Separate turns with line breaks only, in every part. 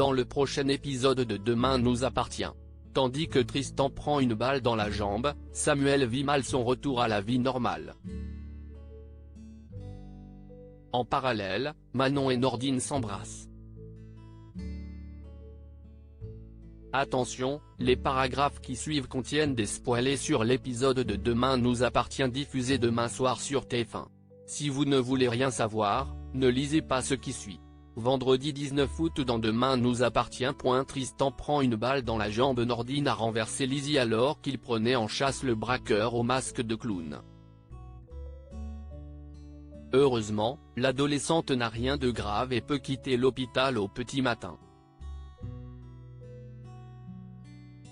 dans le prochain épisode de Demain nous appartient. Tandis que Tristan prend une balle dans la jambe, Samuel vit mal son retour à la vie normale. En parallèle, Manon et Nordine s'embrassent. Attention, les paragraphes qui suivent contiennent des spoilers sur l'épisode de Demain nous appartient diffusé demain soir sur TF1. Si vous ne voulez rien savoir, ne lisez pas ce qui suit. Vendredi 19 août dans Demain nous appartient. Tristan prend une balle dans la jambe. Nordine a renversé Lizzie alors qu'il prenait en chasse le braqueur au masque de clown. Heureusement, l'adolescente n'a rien de grave et peut quitter l'hôpital au petit matin.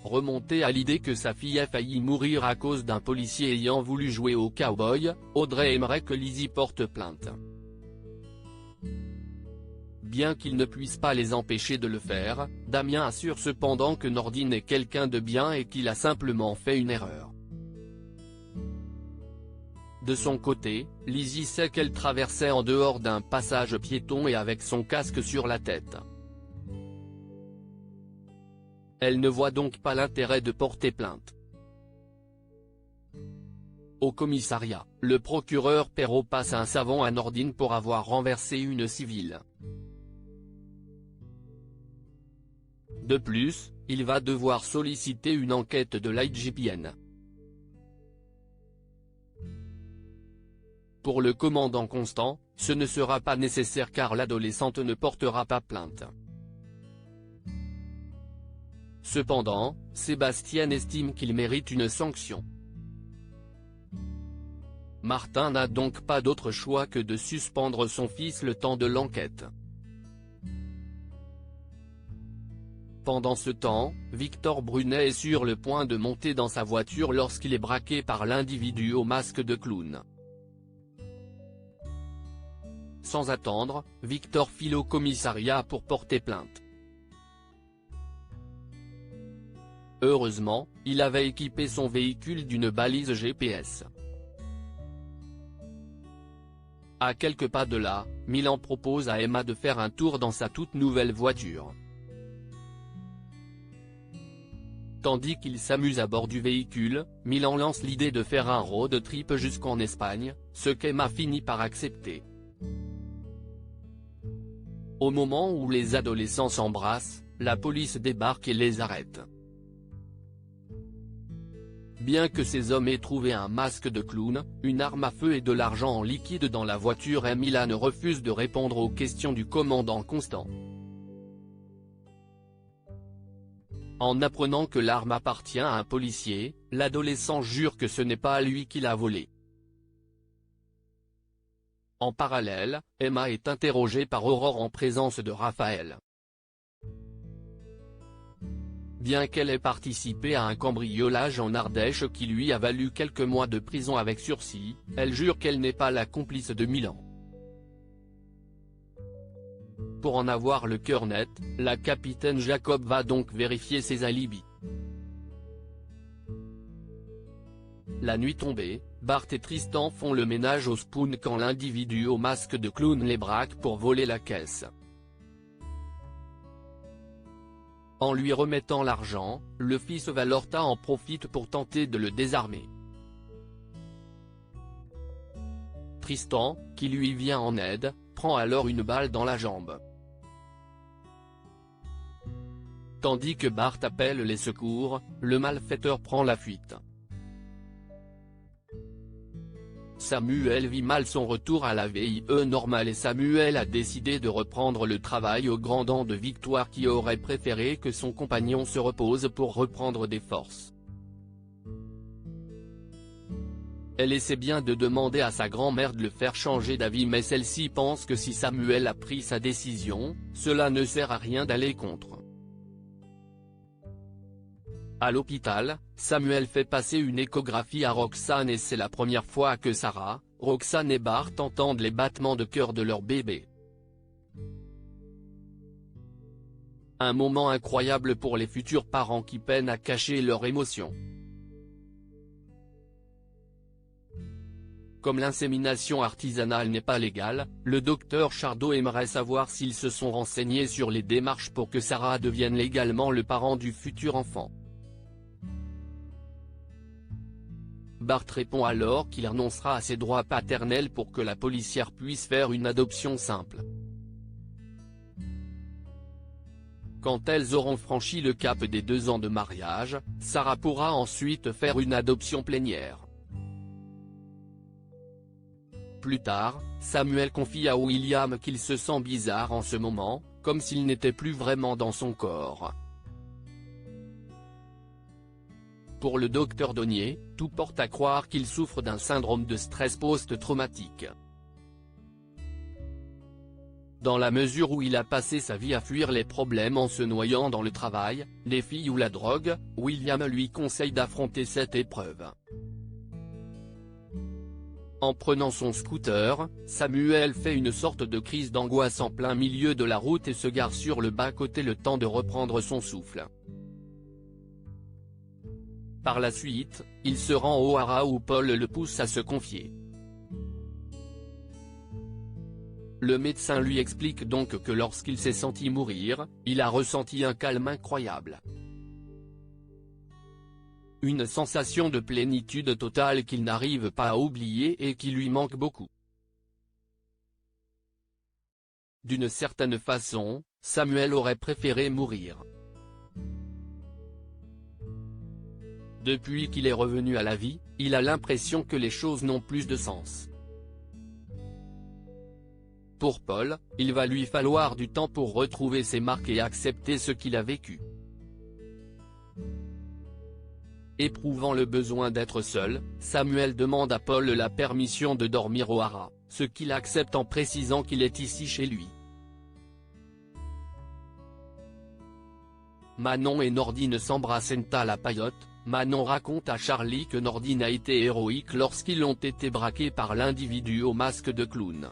Remontée à l'idée que sa fille a failli mourir à cause d'un policier ayant voulu jouer au cow-boy, Audrey aimerait que Lizzie porte plainte. Bien qu'il ne puisse pas les empêcher de le faire, Damien assure cependant que Nordine est quelqu'un de bien et qu'il a simplement fait une erreur. De son côté, Lizzie sait qu'elle traversait en dehors d'un passage piéton et avec son casque sur la tête. Elle ne voit donc pas l'intérêt de porter plainte. Au commissariat, le procureur Perrault passe un savon à Nordine pour avoir renversé une civile. De plus, il va devoir solliciter une enquête de l'IGPN. Pour le commandant Constant, ce ne sera pas nécessaire car l'adolescente ne portera pas plainte. Cependant, Sébastien estime qu'il mérite une sanction. Martin n'a donc pas d'autre choix que de suspendre son fils le temps de l'enquête. Pendant ce temps, Victor Brunet est sur le point de monter dans sa voiture lorsqu'il est braqué par l'individu au masque de clown. Sans attendre, Victor file au commissariat pour porter plainte. Heureusement, il avait équipé son véhicule d'une balise GPS. À quelques pas de là, Milan propose à Emma de faire un tour dans sa toute nouvelle voiture. Tandis qu'il s'amuse à bord du véhicule, Milan lance l'idée de faire un road trip jusqu'en Espagne, ce qu'Emma finit par accepter. Au moment où les adolescents s'embrassent, la police débarque et les arrête. Bien que ces hommes aient trouvé un masque de clown, une arme à feu et de l'argent en liquide dans la voiture, Milan refuse de répondre aux questions du commandant Constant. En apprenant que l'arme appartient à un policier, l'adolescent jure que ce n'est pas à lui qui l'a volée. En parallèle, Emma est interrogée par Aurore en présence de Raphaël. Bien qu'elle ait participé à un cambriolage en Ardèche qui lui a valu quelques mois de prison avec sursis, elle jure qu'elle n'est pas la complice de Milan. Pour en avoir le cœur net, la capitaine Jacob va donc vérifier ses alibis. La nuit tombée, Bart et Tristan font le ménage au Spoon quand l'individu au masque de clown les braque pour voler la caisse. En lui remettant l'argent, le fils Valorta en profite pour tenter de le désarmer. Tristan, qui lui vient en aide, prend alors une balle dans la jambe. Tandis que Bart appelle les secours, le malfaiteur prend la fuite. Samuel vit mal son retour à la vie normale et Samuel a décidé de reprendre le travail au grand dam de Victoire qui aurait préféré que son compagnon se repose pour reprendre des forces. Elle essaie bien de demander à sa grand-mère de le faire changer d'avis mais celle-ci pense que si Samuel a pris sa décision, cela ne sert à rien d'aller contre. À l'hôpital, Samuel fait passer une échographie à Roxane et c'est la première fois que Sarah, Roxane et Bart entendent les battements de cœur de leur bébé. Un moment incroyable pour les futurs parents qui peinent à cacher leurs émotions. Comme l'insémination artisanale n'est pas légale, le docteur Chardot aimerait savoir s'ils se sont renseignés sur les démarches pour que Sarah devienne légalement le parent du futur enfant. Bart répond alors qu'il renoncera à ses droits paternels pour que la policière puisse faire une adoption simple. Quand elles auront franchi le cap des 2 ans de mariage, Sarah pourra ensuite faire une adoption plénière. Plus tard, Samuel confie à William qu'il se sent bizarre en ce moment, comme s'il n'était plus vraiment dans son corps. Pour le docteur Donnier, tout porte à croire qu'il souffre d'un syndrome de stress post-traumatique. Dans la mesure où il a passé sa vie à fuir les problèmes en se noyant dans le travail, les filles ou la drogue, William lui conseille d'affronter cette épreuve. En prenant son scooter, Samuel fait une sorte de crise d'angoisse en plein milieu de la route et se gare sur le bas-côté le temps de reprendre son souffle. Par la suite, il se rend au haras où Paul le pousse à se confier. Le médecin lui explique donc que lorsqu'il s'est senti mourir, il a ressenti un calme incroyable. Une sensation de plénitude totale qu'il n'arrive pas à oublier et qui lui manque beaucoup. D'une certaine façon, Samuel aurait préféré mourir. Depuis qu'il est revenu à la vie, il a l'impression que les choses n'ont plus de sens. Pour Paul, il va lui falloir du temps pour retrouver ses marques et accepter ce qu'il a vécu. Éprouvant le besoin d'être seul, Samuel demande à Paul la permission de dormir au haras, ce qu'il accepte en précisant qu'il est ici chez lui. Manon et Nordine s'embrassent à la paillote. Manon raconte à Charlie que Nordine a été héroïque lorsqu'ils ont été braqués par l'individu au masque de clown.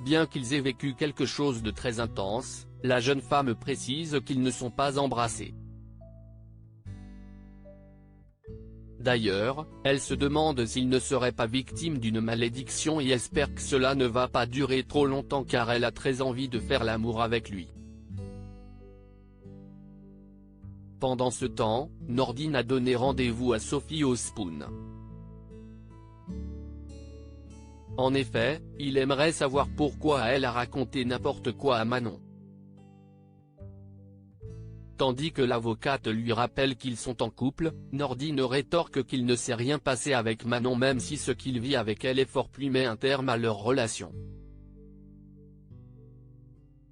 Bien qu'ils aient vécu quelque chose de très intense, la jeune femme précise qu'ils ne sont pas embrassés. D'ailleurs, elle se demande s'il ne serait pas victime d'une malédiction et espère que cela ne va pas durer trop longtemps car elle a très envie de faire l'amour avec lui. Pendant ce temps, Nordine a donné rendez-vous à Sophie au Spoon. En effet, il aimerait savoir pourquoi elle a raconté n'importe quoi à Manon. Tandis que l'avocate lui rappelle qu'ils sont en couple, Nordine rétorque qu'il ne s'est rien passé avec Manon même si ce qu'il vit avec elle est fort puis met un terme à leur relation.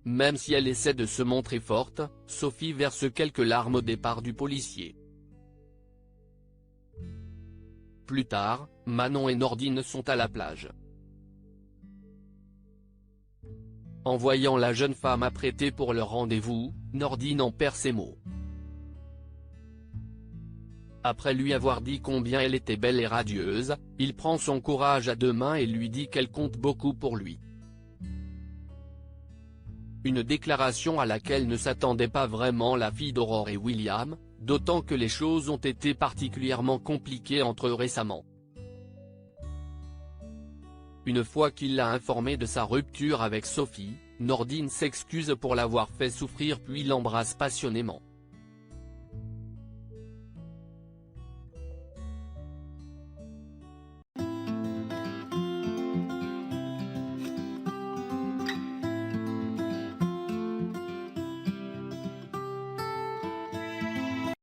Même si elle essaie de se montrer forte, Sophie verse quelques larmes au départ du policier. Plus tard, Manon et Nordine sont à la plage. En voyant la jeune femme apprêtée pour leur rendez-vous, Nordine en perd ses mots. Après lui avoir dit combien elle était belle et radieuse, il prend son courage à 2 mains et lui dit qu'elle compte beaucoup pour lui. Une déclaration à laquelle ne s'attendait pas vraiment la fille d'Aurore et William, d'autant que les choses ont été particulièrement compliquées entre eux récemment. Une fois qu'il l'a informée de sa rupture avec Sophie, Nordine s'excuse pour l'avoir fait souffrir puis l'embrasse passionnément.